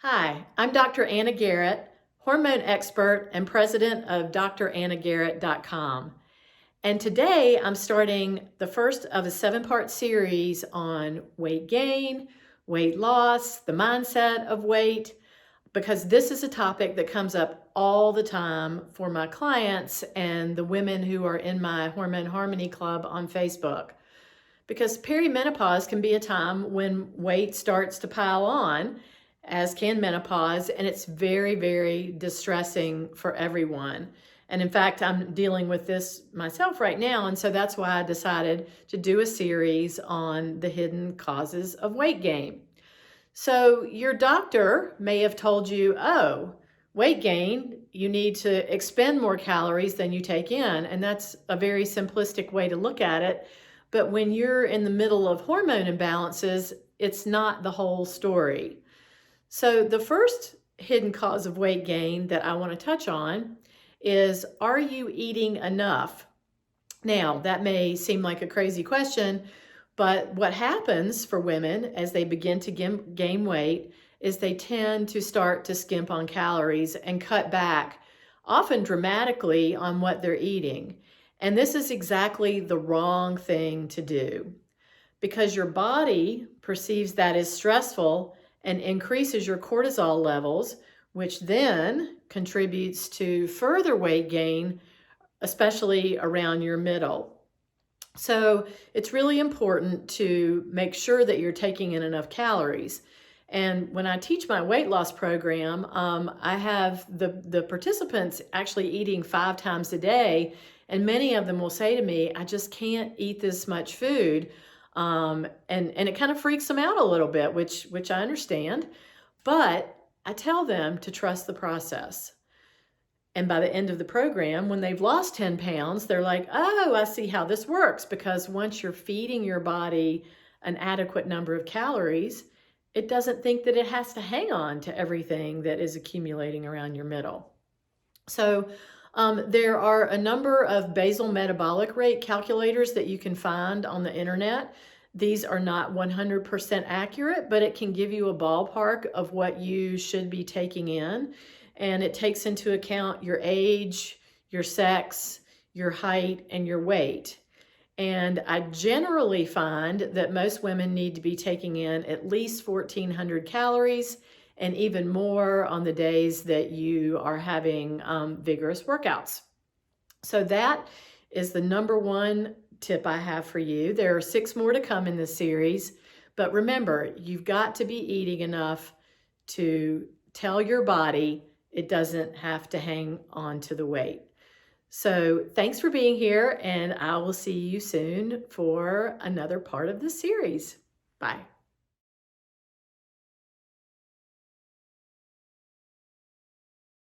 Hi, I'm Dr. Anna Garrett, hormone expert and president of drAnnaGarrett.com. And today I'm starting the first of a 7-part series on weight gain, weight loss, the mindset of weight, because this is a topic that comes up all the time for my clients and the women who are in my Hormone Harmony Club on Facebook. Because perimenopause can be a time when weight starts to pile on, as can menopause, and it's very, very distressing for everyone. And in fact, I'm dealing with this myself right now, and so that's why I decided to do a series on the hidden causes of weight gain. So your doctor may have told you, oh, weight gain, you need to expend more calories than you take in, and that's a very simplistic way to look at it. But when you're in the middle of hormone imbalances, it's not the whole story. So the first hidden cause of weight gain that I want to touch on is, are you eating enough? Now, that may seem like a crazy question, but what happens for women as they begin to gain weight is they tend to start to skimp on calories and cut back, often dramatically, on what they're eating. And this is exactly the wrong thing to do, because your body perceives that as stressful and increases your cortisol levels, which then contributes to further weight gain, especially around your middle. So it's really important to make sure that you're taking in enough calories. And when I teach my weight loss program, I have the participants actually eating 5 times a day. And many of them will say to me, I just can't eat this much food. And it kind of freaks them out a little bit, which I understand. But I tell them to trust the process. And by the end of the program, when they've lost 10 pounds, they're like, oh, I see how this works. Because once you're feeding your body an adequate number of calories, it doesn't think that it has to hang on to everything that is accumulating around your middle. So there are a number of basal metabolic rate calculators that you can find on the internet. These are not 100% accurate, but it can give you a ballpark of what you should be taking in. And it takes into account your age, your sex, your height, and your weight. And I generally find that most women need to be taking in at least 1,400 calories, and even more on the days that you are having vigorous workouts. So that is the number one tip I have for you. There are 6 more to come in this series, but remember, you've got to be eating enough to tell your body it doesn't have to hang on to the weight. So thanks for being here, and I will see you soon for another part of this series. Bye.